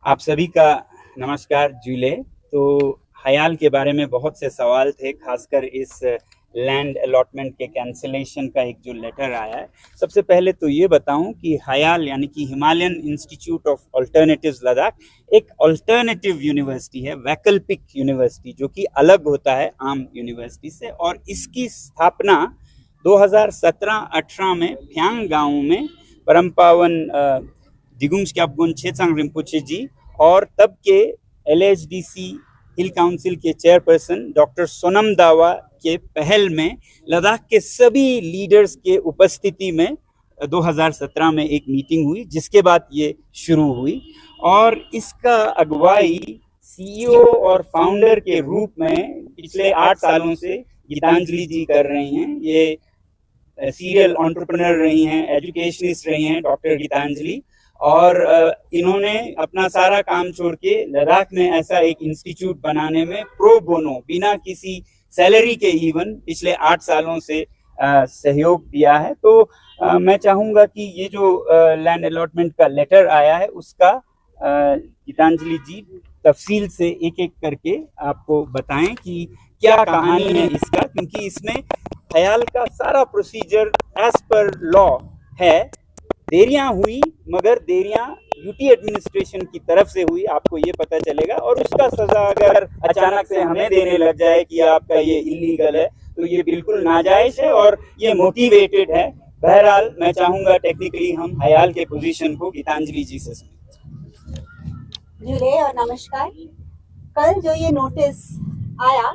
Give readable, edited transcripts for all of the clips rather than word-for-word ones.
आप सभी का नमस्कार जूले। तो हयाल के बारे में बहुत से सवाल थे, खासकर इस लैंड अलॉटमेंट के कैंसिलेशन का एक जो लेटर आया है। सबसे पहले तो ये बताऊं कि हयाल यानी कि Himalayan institute of alternatives Ladakh एक अल्टरनेटिव यूनिवर्सिटी है, वैकल्पिक यूनिवर्सिटी, जो कि अलग होता है आम यूनिवर्सिटी से। और इसकी स्थापना 2017-18 में फ्यांग गांव में परम पावन दिगुंग छेचांग रिम्पोचे जी और तब के LHDC हिल काउंसिल के चेयरपर्सन डॉक्टर सोनम दावा के पहल में लद्दाख के सभी लीडर्स के उपस्थिति में 2017 में एक मीटिंग हुई, जिसके बाद ये शुरू हुई। और इसका अगुवाई CEO और फाउंडर के रूप में पिछले 8 सालों से गीतांजलि जी कर रही हैं। ये सीरियल एंटरप्रेन्योर रही हैं, एजुकेशनिस्ट रही हैं डॉक्टर गीतांजलि। और इन्होंने अपना सारा काम छोड़ के लद्दाख में ऐसा एक इंस्टीट्यूट बनाने में प्रो बोनो, बिना किसी सैलरी के इवन पिछले 8 सालों से सहयोग दिया है। तो मैं चाहूंगा कि ये जो लैंड अलॉटमेंट का लेटर आया है उसका गीतांजलि जी तफसील से एक एक करके आपको बताएं कि क्या कहानी है इसका, क्योंकि इसमें हयाल का सारा प्रोसीजर एज पर लॉ है। देरियां हुई, मगर देरियां यूटी एडमिनिस्ट्रेशन की तरफ से हुई, आपको ये पता चलेगा। और उसका सजा अगर अचानक से हमें देने लग जाए कि आपका ये इलीगल है, तो ये बिल्कुल नाजायज है और ये मोटिवेटेड है। बहरहाल मैं चाहूंगा टेक्निकली हम हयाल के पोजीशन को गीतांजलि जी से सुनें। जुले और नमस्कार। कल जो ये नोटिस आया,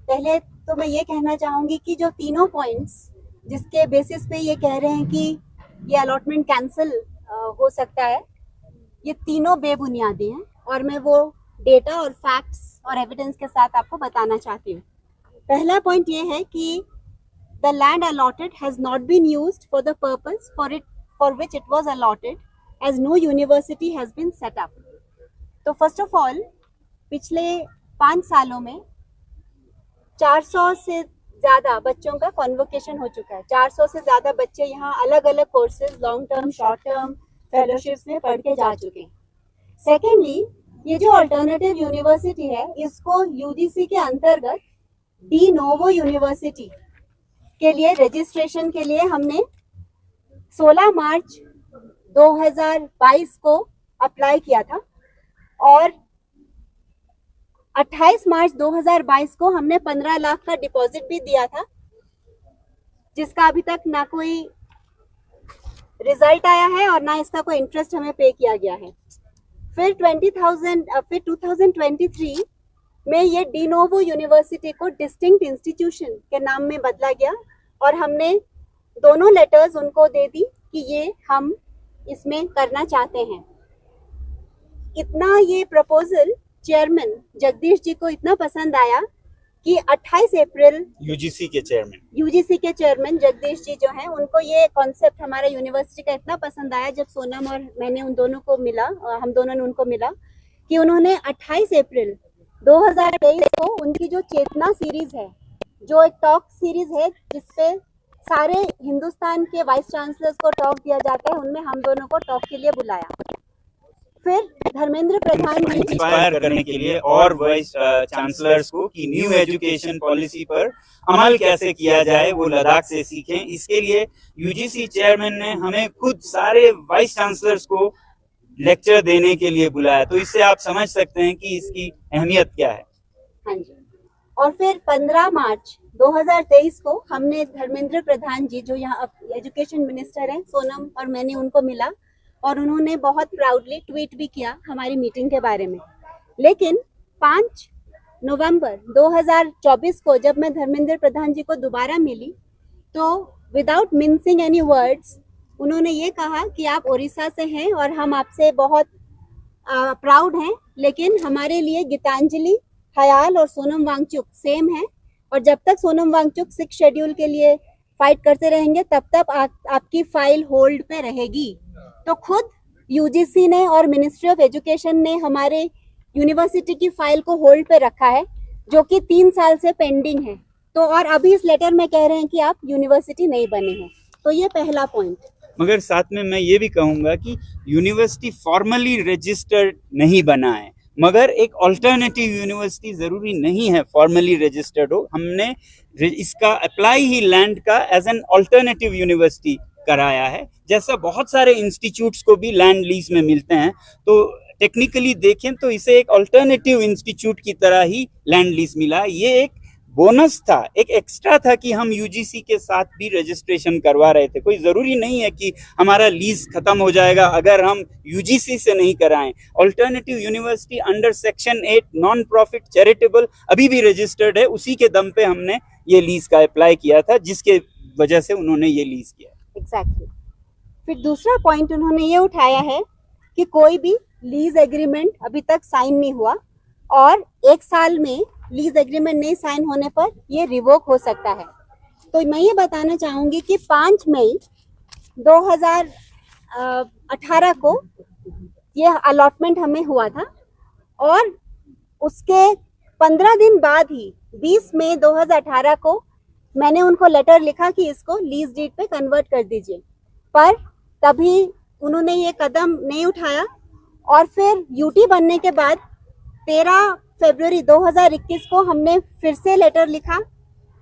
पहले तो मैं ये कहना चाहूंगी कि जो तीनों पॉइंट्स जिसके बेसिस पे ये कह रहे हैं कि ये अलॉटमेंट कैंसिल हो सकता है, ये तीनों बेबुनियादी हैं और मैं वो डेटा और फैक्ट्स और एविडेंस के साथ आपको बताना चाहती हूँ। पहला पॉइंट ये है कि the land allotted has not been used for the purpose for which it was allotted, as no university has been set up. तो फर्स्ट ऑफ ऑल पिछले 5 सालों में 400 से ज्यादा बच्चों का कॉन्वोकेशन हो चुका है। 400 से ज्यादा बच्चे यहाँ अलग अलग courses, long term, short term, fellowships में पढ़ के जा चुके हैं। सेकेंडली, ये जो अल्टरनेटिव यूनिवर्सिटी है, इसको UGC के अंतर्गत डी नोवो यूनिवर्सिटी के लिए रजिस्ट्रेशन के लिए हमने 16 मार्च 2022 को अप्लाई किया था और 28 मार्च 2022 को हमने 15 लाख का डिपॉजिट भी दिया था, जिसका अभी तक ना कोई रिजल्ट आया है और ना इसका कोई इंटरेस्ट हमें पे किया गया है। फिर 2023 में ये डी नोवो यूनिवर्सिटी को डिस्टिंक्ट इंस्टीट्यूशन के नाम में बदला गया और हमने दोनों लेटर्स उनको दे दी कि ये हम इसमें करना चाहते हैं। इतना ये प्रपोजल चेयरमैन जगदीश जी को इतना पसंद आया कि 28 अप्रैल UGC के चेयरमैन जगदीश जी जो हैं, उनको ये कॉन्सेप्ट हमारे यूनिवर्सिटी का इतना पसंद आया जब सोनम और मैंने हम दोनों ने उनको मिला, कि उन्होंने 28 अप्रैल 2023 को उनकी जो चेतना सीरीज है, जो एक टॉक सीरीज है जिसपे सारे हिंदुस्तान के वाइस चांसलर्स को टॉक दिया जाता है, उनमें हम दोनों को टॉक के लिए बुलाया। फिर धर्मेंद्र प्रधान जी इंस्पायर करने के लिए और वाइस चांसलर्स को कि न्यू एजुकेशन पॉलिसी पर अमल कैसे किया जाए वो लद्दाख से सीखें, इसके लिए UGC चेयरमैन ने हमें खुद सारे वाइस चांसलर्स को लेक्चर देने के लिए बुलाया। तो इससे आप समझ सकते हैं कि इसकी अहमियत क्या है। हाँ जी। और फिर 15 मार्च 2023 को हमने धर्मेंद्र प्रधान जी, जो यहाँ एजुकेशन मिनिस्टर हैं, सोनम और मैंने उनको मिला और उन्होंने बहुत प्राउडली ट्वीट भी किया हमारी मीटिंग के बारे में। लेकिन 5 नवंबर 2024 को जब मैं धर्मेंद्र प्रधान जी को दोबारा मिली, तो विदाउट मिंसिंग एनी वर्ड्स उन्होंने ये कहा कि आप उड़ीसा से हैं और हम आपसे बहुत प्राउड हैं, लेकिन हमारे लिए गीतांजलि, हयाल और सोनम वांगचुक सेम है और जब तक सोनम वांगचुक 6 शेड्यूल के लिए फाइट करते रहेंगे तब तक आपकी फाइल होल्ड पे रहेगी। तो खुद UGC ने और मिनिस्ट्री ऑफ एजुकेशन ने हमारे यूनिवर्सिटी की फाइल को होल्ड पे रखा है, जो कि 3 साल से पेंडिंग है। तो और अभी इस लेटर में कह रहे हैं कि आप यूनिवर्सिटी नहीं बने हैं। तो ये पहला पॉइंट। मगर साथ में मैं ये भी कहूँगा कि यूनिवर्सिटी फॉर्मली रजिस्टर्ड नहीं बना है, मगर एक ऑल्टरनेटिव यूनिवर्सिटी ज़रूरी नहीं है फॉर्मली रजिस्टर्ड हो। हमने इसका अप्लाई ही लैंड का एज एन ऑल्टरनेटिव यूनिवर्सिटी कराया है, जैसा बहुत सारे इंस्टीट्यूट्स को भी लैंड लीज में मिलते हैं। तो टेक्निकली देखें तो इसे एक ऑल्टरनेटिव इंस्टीट्यूट की तरह ही लैंड लीज मिला। ये एक बोनस था, एक एक्स्ट्रा था कि हम यूजीसी के साथ भी रजिस्ट्रेशन करवा रहे थे। कोई ज़रूरी नहीं है कि हमारा लीज खत्म हो जाएगा अगर हम यूजीसी से नहीं कराएं। Alternative university under section 8 non profit charitable अभी भी रजिस्टर्ड है, उसी के दम पे हमने ये लीज का अप्लाई किया था, जिसके वजह से उन्होंने ये लीज किया। एग्जैक्टली। फिर दूसरा पॉइंट उन्होंने ये उठाया है कि कोई भी लीज एग्रीमेंट अभी तक साइन नहीं हुआ और 1 साल में लीज एग्रीमेंट नहीं साइन होने पर ये रिवोक हो सकता है। तो मैं ये बताना चाहूँगी कि 5 मई 2018 को ये अलॉटमेंट हमें हुआ था और उसके 15 दिन बाद ही 20 मई 2018 को मैंने उनको लेटर लिखा कि इसको लीज डीड पे कन्वर्ट कर दीजिए, पर तभी उन्होंने ये कदम नहीं उठाया। और फिर यूटी बनने के बाद 13 फरवरी 2021 को हमने फिर से लेटर लिखा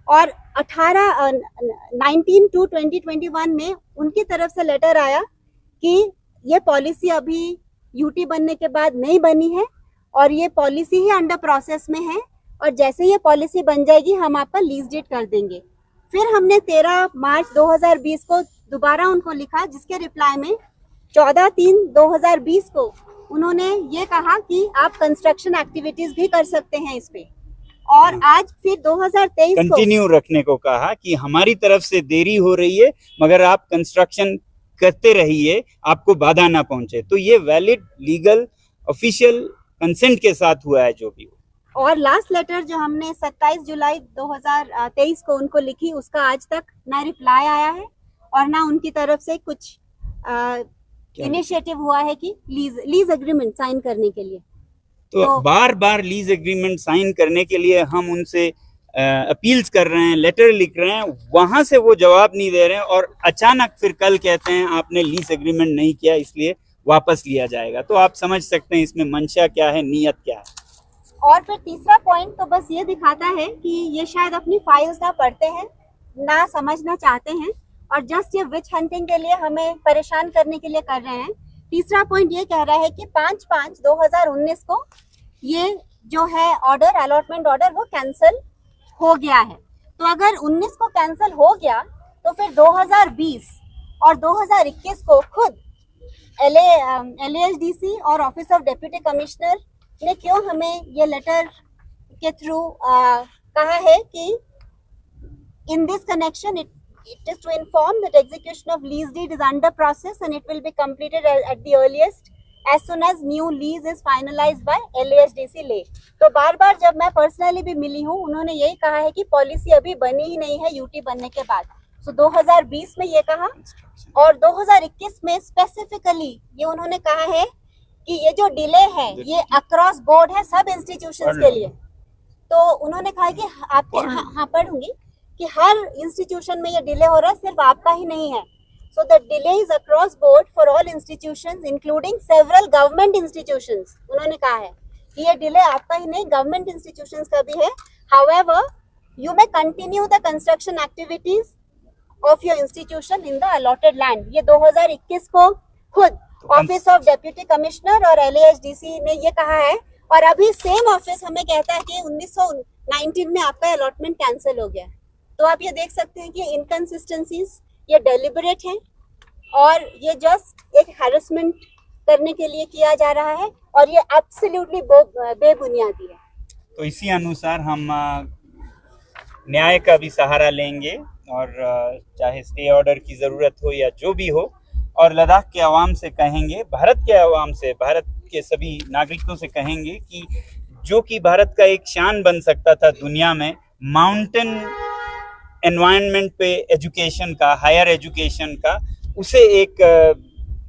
और 19/2/2021 में उनकी तरफ से लेटर आया कि ये पॉलिसी अभी यूटी बनने के बाद नहीं बनी है और ये पॉलिसी ही अंडर प्रोसेस में है और जैसे ये पॉलिसी बन जाएगी हम आपका लीज डेट कर देंगे। फिर हमने 13 मार्च 2020 को दोबारा उनको लिखा, जिसके रिप्लाई में 14/3/2020 को उन्होंने ये कहा कि आप कंस्ट्रक्शन एक्टिविटीज भी कर सकते हैं इस पे। और आज फिर 2023 को कंटिन्यू रखने को कहा कि हमारी तरफ से देरी हो रही है मगर आप कंस्ट्रक्शन करते रहिए, आपको बाधा ना पहुंचे। तो ये वैलिड लीगल ऑफिशियल कंसेंट के साथ हुआ है जो भी। और लास्ट लेटर जो हमने 27 जुलाई 2023 को उनको लिखी, उसका आज तक ना रिप्लाई आया है और ना उनकी तरफ से कुछ इनिशिएटिव हुआ है कि लीज एग्रीमेंट साइन करने के लिए। तो बार बार लीज एग्रीमेंट साइन करने के लिए हम उनसे अपील्स कर रहे हैं, लेटर लिख रहे हैं, वहां से वो जवाब नहीं दे रहे हैं और अचानक फिर कल कहते हैं आपने लीज एग्रीमेंट नहीं किया इसलिए वापस लिया जाएगा। तो आप समझ सकते हैं इसमें मंशा क्या है, नीयत क्या है। और फिर तीसरा पॉइंट तो बस ये दिखाता है कि ये शायद अपनी फाइल्स ना पढ़ते हैं, ना समझना चाहते हैं और जस्ट ये विच हंटिंग के लिए हमें परेशान करने के लिए कर रहे हैं। तीसरा पॉइंट ये कह रहा है कि 5/5/2019 को ये जो है ऑर्डर, अलॉटमेंट ऑर्डर, वो कैंसिल हो गया है। तो अगर 19 को कैंसिल हो गया तो फिर 2020 और 2021 को खुद LASDC और ऑफिस ऑफ डेप्यूटी कमिश्नर ने क्यों हमें ये लेटर के थ्रू कहा है कि in this connection it is to inform that execution of lease deed is under process and it will be completed at the earliest as soon as new lease is finalized by LASDC ले। तो बार बार जब मैं personally भी मिली हूँ उन्होंने यही कहा है कि पॉलिसी अभी बनी ही नहीं है यूटी बनने के बाद। सो 2020 में ये कहा और 2021 में स्पेसिफिकली ये उन्होंने कहा है कि ये जो डिले है ये अक्रॉस बोर्ड है सब इंस्टीट्यूशंस के लिए। तो उन्होंने कहा कि आपके हाँ पढ़ूंगी कि हर इंस्टीट्यूशन में ये डिले हो रहा है, सिर्फ आपका ही नहीं है। So the delay is across board for all institutions including several government institutions. उन्होंने कहा है कि ये डिले आपका ही नहीं, गवर्नमेंट इंस्टीट्यूशंस का भी है। However you may continue the construction activities of your institution in the allotted land. ये 2021 को खुद ऑफिस ऑफ डेप्यूटी कमिश्नर और LASDC ने ये कहा है और अभी सेम ऑफिस हमें कहता है कि 1919 में आपका अलॉटमेंट कैंसिल हो गया। तो आप ये देख सकते हैं कि इनकंसिस्टेंसीज ये डेलिबरेट हैं और ये जस्ट एक हैरेसमेंट करने के लिए किया जा रहा है और ये एब्सोल्युटली बेबुनियादी है। तो इसी अनुसार हम न्याय का भी सहारा लेंगे और चाहे स्टे ऑर्डर की ज़रूरत हो या जो भी हो, और लद्दाख के अवाम से कहेंगे, भारत के अवाम से, भारत के सभी नागरिकों से कहेंगे कि जो कि भारत का एक शान बन सकता था दुनिया में, माउंटेन एनवायरनमेंट पे एजुकेशन का, हायर एजुकेशन का, उसे एक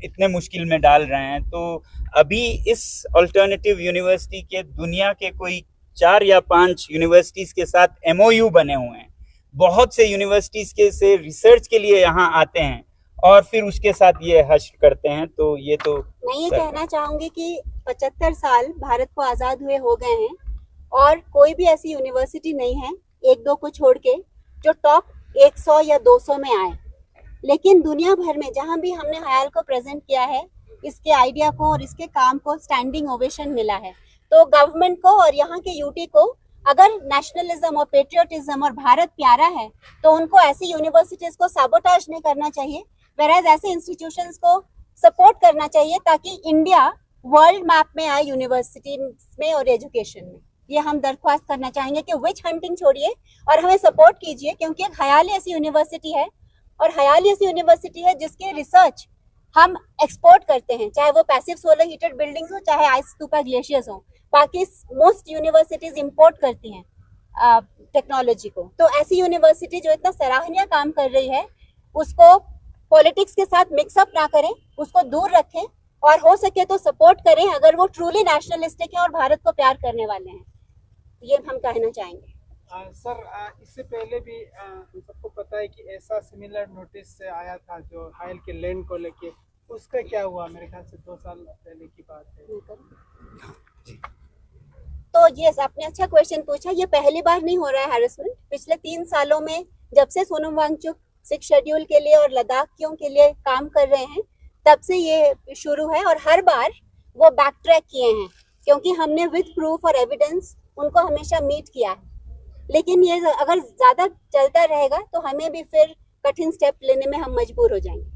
इतने मुश्किल में डाल रहे हैं। तो अभी इस अल्टरनेटिव यूनिवर्सिटी के दुनिया के कोई 4 या 5 यूनिवर्सिटीज़ के साथ MOU बने हुए हैं। बहुत से यूनिवर्सिटीज़ के से रिसर्च के लिए यहाँ आते हैं और फिर उसके साथ ये हश्र करते हैं। तो ये तो मैं ये सर- कहना चाहूंगी कि 75 साल भारत को आजाद हुए हो गए हैं और कोई भी ऐसी यूनिवर्सिटी नहीं है, एक दो को छोड़ के, जो टॉप 100 या 200 में आए। लेकिन दुनिया भर में जहां भी हमने हयाल को प्रेजेंट किया है, इसके आइडिया को और इसके काम को स्टैंडिंग ओवेशन मिला है। तो गवर्नमेंट को और यहाँ के यूटी को अगर नेशनलिज्म और पेट्रियोटिज्म और भारत प्यारा है तो उनको ऐसी यूनिवर्सिटीज को साबोटाज नहीं करना चाहिए, वेराज ऐसे इंस्टीट्यूशंस को सपोर्ट करना चाहिए ताकि इंडिया वर्ल्ड मैप में आए यूनिवर्सिटी में और एजुकेशन में। ये हम दरख्वास्त करना चाहेंगे कि विच हंटिंग छोड़िए और हमें सपोर्ट कीजिए, क्योंकि हयाल ऐसी यूनिवर्सिटी है और हयाल ऐसी यूनिवर्सिटी है जिसके रिसर्च हम एक्सपोर्ट करते हैं, चाहे वो पैसिव सोलर हीटेड बिल्डिंग्स हो, चाहे आइस स्तूपा ग्लेशियर्स हो। बाकी मोस्ट यूनिवर्सिटीज इंपोर्ट करती हैं टेक्नोलॉजी को। तो ऐसी यूनिवर्सिटी जो इतना सराहनीय काम कर रही है, उसको पॉलिटिक्स के साथ मिक्सअप ना करें, उसको दूर रखें और हो सके तो सपोर्ट करें अगर वो ट्रूली नेशनलिस्टिक है और भारत को प्यार करने वाले हैं। ये हम कहना चाहेंगे। सर, इससे पहले भी हम सबको पता है कि ऐसा सिमिलर नोटिस आया था जो हायल के लैंड को लेके, उसका क्या हुआ? मेरे ख्याल से 2 साल पहले की बात है। तो ये आपने अच्छा क्वेश्चन पूछा। ये पहली बार नहीं हो रहा है हैरेसमेंट। पिछले 3 सालों में जब से सोनम वांगचुक 6 शेड्यूल के लिए और लद्दाखियों के लिए काम कर रहे हैं, तब से ये शुरू है और हर बार वो बैक ट्रैक किए हैं, क्योंकि हमने विद प्रूफ और एविडेंस उनको हमेशा मीट किया है। लेकिन ये अगर ज्यादा चलता रहेगा तो हमें भी फिर कठिन स्टेप लेने में हम मजबूर हो जाएंगे।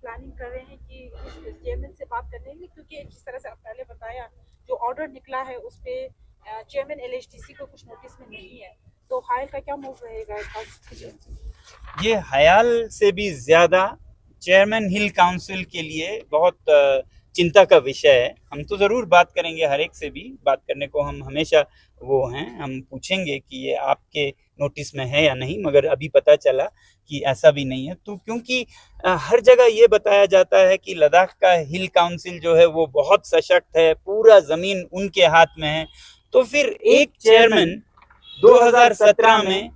प्लानिंग कर रहे हैं कि इस चेयरमैन से बात करने की, क्योंकि जिस तरह से आप पहले बताया, जो ऑर्डर निकला है उस पे चेयरमैन एलएचडीसी को कुछ नोटिस में नहीं है, तो हायल का क्या मूव रहेगा? ये हयाल से भी ज्यादा चेयरमैन हिल काउंसिल के लिए बहुत चिंता का विषय है। हम तो जरूर बात करेंगे, हर एक से भी बात करने को हम हमेशा वो हैं। हम पूछेंगे कि ये आपके नोटिस में है या नहीं, मगर अभी पता चला कि ऐसा भी नहीं है। तो क्योंकि हर जगह ये बताया जाता है कि लद्दाख का हिल काउंसिल जो है वो बहुत सशक्त है, पूरा जमीन उनके हाथ में है। तो फिर एक चेयरमैन 2017 में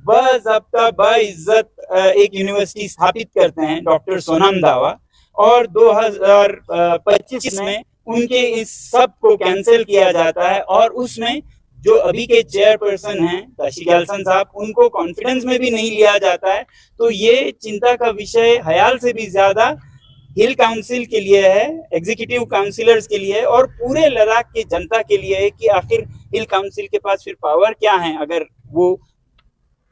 बाज़ाब्ता बाइज्जत एक यूनिवर्सिटी स्थापित करते हैं, डॉक्टर सोनम दावा, और 2025 में उनके इस सब को कैंसिल किया जाता है और उसमें जो अभी के चेयरपर्सन हैं ताशी गैल्सन साहब, उनको कॉन्फिडेंस में भी नहीं लिया जाता है। तो ये चिंता का विषय हयाल से भी ज्यादा हिल काउंसिल के लिए है, एग्जीक्यूटिव काउंसिलर्स के लिए और पूरे लद्दाख की जनता के लिए है कि आखिर हिल काउंसिल के पास फिर पावर क्या है, अगर वो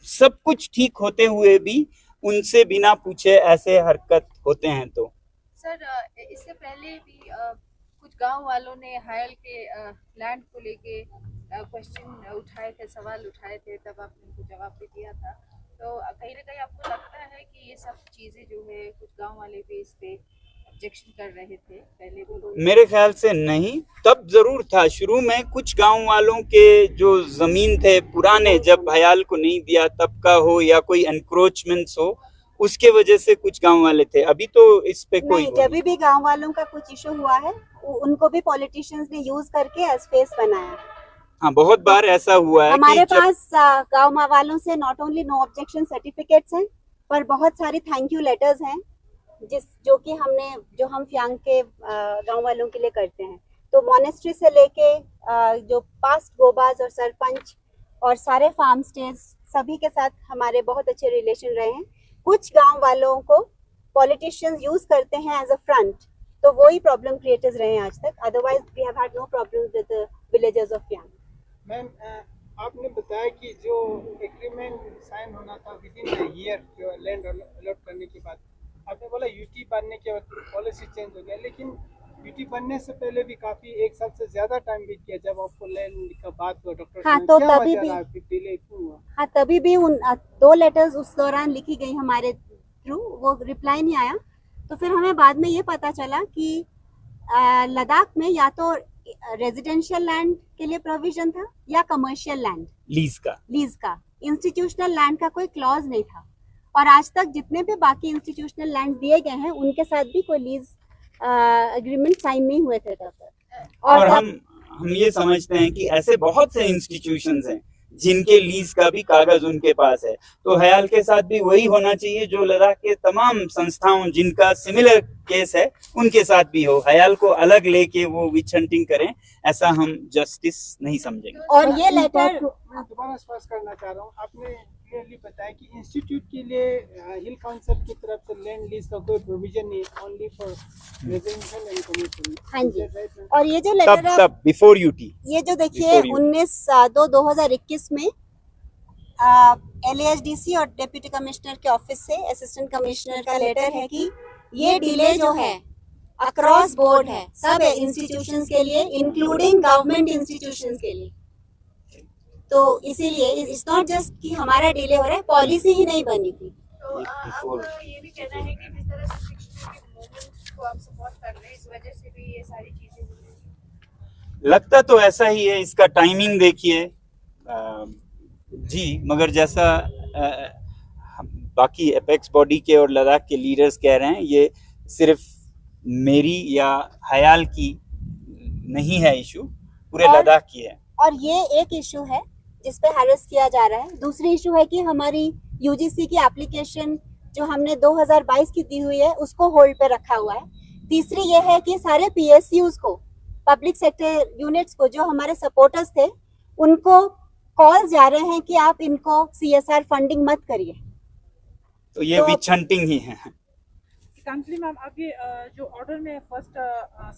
सब कुछ ठीक होते हुए भी उनसे बिना पूछे ऐसे हरकत होते हैं। तो सर, इससे पहले भी कुछ गांव वालों ने हायल के लैंड को लेके क्वेश्चन उठाए थे, सवाल उठाए थे, तब आपने उनको जवाब भी दिया था। तो कहीं ना कहीं आपको लगता है कि ये सब चीज़ें जो है कुछ गांव वाले भी इस पे ऑब्जेक्शन कर रहे थे पहले भी? मेरे ख्याल से नहीं, तब जरूर था शुरू में कुछ गांव वालों के जो जमीन थे पुराने, जब हयाल को नहीं दिया तब का हो या कोई एनक्रोचमेंट्स हो, उसके वजह से कुछ गांव वाले थे। अभी तो इस पे कोई नहीं, जब भी गांव वालों का कुछ इशू हुआ है उनको भी पॉलिटिशियंस ने यूज करके एज फेस बनाया। हाँ, बहुत बार ऐसा हुआ है। हमारे पास गांव वालों से not only no objection certificates हैं, पर बहुत सारी थैंक यू लेटर्स हैं जो हम फ्यांग के गांव वालों के लिए करते हैं। तो मॉनेस्ट्री से लेके जो पास्ट गोबाज और सरपंच और सारे फार्म स्टेज सभी के साथ हमारे बहुत अच्छे रिलेशन रहे हैं। कुछ गांव वालों को पॉलिटिशियंस यूज करते हैं एज अ फ्रंट, तो वो ही प्रॉब्लम क्रिएटर्स रहे हैं आज तक। Otherwise we have had no problem with the villagers of Phyang. Ma'am, आपने बताया कि जो एग्रीमेंट साइन होना था विद इन द ईयर, जो लैंड अलॉट करने के बाद, आपने बोला यूटी बनने के बाद पॉलिसी चेंज हो गया, लेकिन यूटी बनने से पहले भी काफी 1 साल से ज्यादा टाइम बीत गया जब आपको लैंड का बात हुआ डॉक्टर। हाँ, तो क्या तभी वजह भी रहा, डिले क्यों हुआ? हाँ, तभी भी उन 2 लेटर्स उस दौरान लिखी गई हमारे थ्रू, वो रिप्लाई नहीं आया। तो फिर हमें बाद में ये पता चला कि लद्दाख में या तो रेजिडेंशियल लैंड के लिए प्रोविजन था या कमर्शियल लैंड लीज का इंस्टीट्यूशनल लैंड का कोई क्लॉज नहीं था। और आज तक जितने भी बाकी इंस्टीट्यूशनल लैंड दिए गए हैं उनके साथ भी कोई लीज एग्रीमेंट साइन नहीं हुए थे तब तक। और हम ये समझते हैं कि ऐसे बहुत से इंस्टीट्यूशंस हैं जिनके लीज का भी कागज उनके पास है। तो हयाल के साथ भी वही होना चाहिए जो लद्दाख के तमाम संस्थाओं जिनका सिमिलर केस है उनके साथ भी हो। हयाल को अलग लेके वो विच हंटिंग करें, ऐसा हम जस्टिस नहीं समझेंगे। और ये इस बात लेटर को मैं दोबारा स्पष्ट करना चाह रहा हूँ। आपने क्लियरली बताया कि इंस्टीट्यूट के लिए हिल काउंसिल की तरफ से लैंड लीज का कोई प्रोविजन नहीं, only for residential and commercial. हाँ जी। Right ma'am? और ये जो लेटर तब बिफोर यूटी, ये जो देखिए Before you. 19/2/2021 में LASDC और डिप्टी कमिश्नर के ऑफिस से असिस्टेंट कमिश्नर का लेटर है कि ये डिले जो है अक्रॉस बोर्ड है सब इंस्टीट्यूशंस के लिए, इंक्लूडिंग गवर्नमेंट इंस्टीट्यूशंस के लिए। तो इसीलिए इट्स नॉट जस्ट कि हमारा डिले हो रहा है, पॉलिसी ही नहीं बनी थी। तो आपका ये भी कहना है कि जिस तरह से शिक्षकों के मूवमेंट को आप सपोर्ट कर रहे हैं, इस वजह से भी ये सारी चीजें हो रही हैं। लगता तो ऐसा ही है। इसका टाइमिंग देखिए जी, मगर जैसा बाकी एपेक्स बॉडी के और लद्दाख के लीडर्स कह रहे हैं, ये सिर्फ मेरी या हयाल की नहीं है इशू, पूरे और- लद्दाख की है। और ये एक इशू है जिस पे हैरेस किया जा रहा है। दूसरी इशू है कि हमारी यूजीसी की एप्लीकेशन जो हमने 2022 की दी हुई है उसको होल्ड पे रखा हुआ है। तीसरी ये है कि सारे PSUs को, पब्लिक सेक्टर यूनिट्स को, जो हमारे सपोर्टर्स थे, उनको कॉल जा रहे हैं कि आप इनको CSR फंडिंग मत करिए। तो ये तो- विच हंटिंग ही है। कांतली मैम, आप ये जो ऑर्डर में फर्स्ट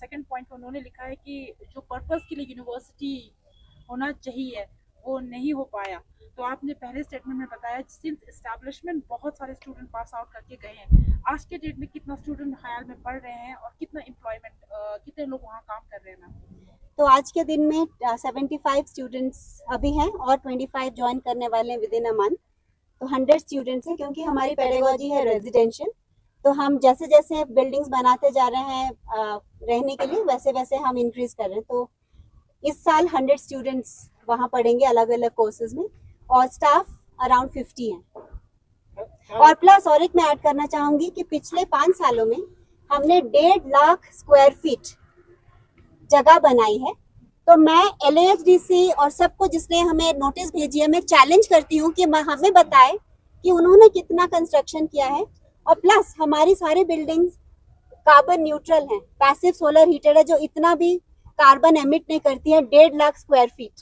सेकंड पॉइंट उन्होंने लिखा है कि जो पर्पस के लिए यूनिवर्सिटी होना चाहिए वो नहीं हो पाया। तो आपने पहले स्टेटमेंट में बताया सिंस एस्टैब्लिशमेंट बहुत सारे स्टूडेंट पास आउट करके गए हैं। आज के डेट में कितना स्टूडेंट हयाल में पढ़ रहे हैं और कितना एम्प्लॉयमेंट, कितने लोग वहाँ काम कर रहे हैं मैम? तो आज के दिन में 75 स्टूडेंट्स अभी हैं और 25 ज्वाइन करने वाले हैं विद इन अ मंथ। तो 100 स्टूडेंट्स हैं, क्योंकि हमारी पेडागोजी है रेजिडेंशियल। तो हम जैसे जैसे बिल्डिंग्स बनाते जा रहे हैं रहने के लिए, वैसे वैसे हम इंक्रीज कर रहे हैं। तो इस साल 100 स्टूडेंट्स वहाँ पढ़ेंगे अलग अलग कोर्सेज में, और स्टाफ अराउंड 50 हैं। और प्लस और एक मैं ऐड करना चाहूंगी कि पिछले 5 सालों में हमने 1.5 लाख स्क्वायर फीट जगह बनाई है। तो मैं LASDC और सबको जिसने हमें नोटिस भेजी है, मैं चैलेंज करती हूँ कि हमें बताए कि उन्होंने कितना कंस्ट्रक्शन किया है। और प्लस हमारी सारी बिल्डिंग्स कार्बन न्यूट्रल हैं, पैसिव सोलर हीटेड है, जो इतना भी कार्बन एमिट नहीं करती है। 1.5 लाख स्क्वायर फीट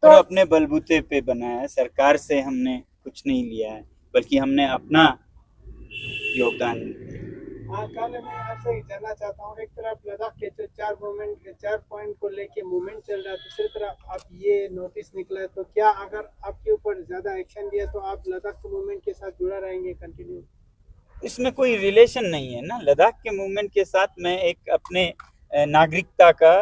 तो तो अपने बलबूते पे बनाया है, सरकार से हमने कुछ नहीं लिया है, बल्कि हमने अपना योगदान। हाँ, काले मैं आपसे ही जानना चाहता हूँ, एक तरफ लद्दाख के जो 4 पॉइंट को लेके मूवमेंट चल रहा है, दूसरी तरफ आप ये नोटिस निकला है, तो क्या अगर आपके ऊपर ज्यादा एक्शन लिया तो आप लद्दाख के मूवमेंट के साथ जुड़ा रहेंगे कंटिन्यू? इसमें कोई रिलेशन नहीं है ना। लद्दाख के मूवमेंट के साथ मैं एक अपने नागरिकता का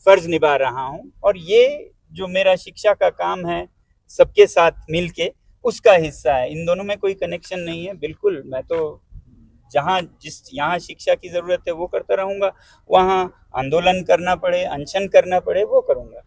फर्ज निभा रहा हूँ, और ये जो मेरा शिक्षा का काम है सबके साथ मिलके, उसका हिस्सा है। इन दोनों में कोई कनेक्शन नहीं है। बिल्कुल, मैं तो यहाँ शिक्षा की जरूरत है वो करता रहूंगा, वहाँ आंदोलन करना पड़े, अनशन करना पड़े, वो करूंगा।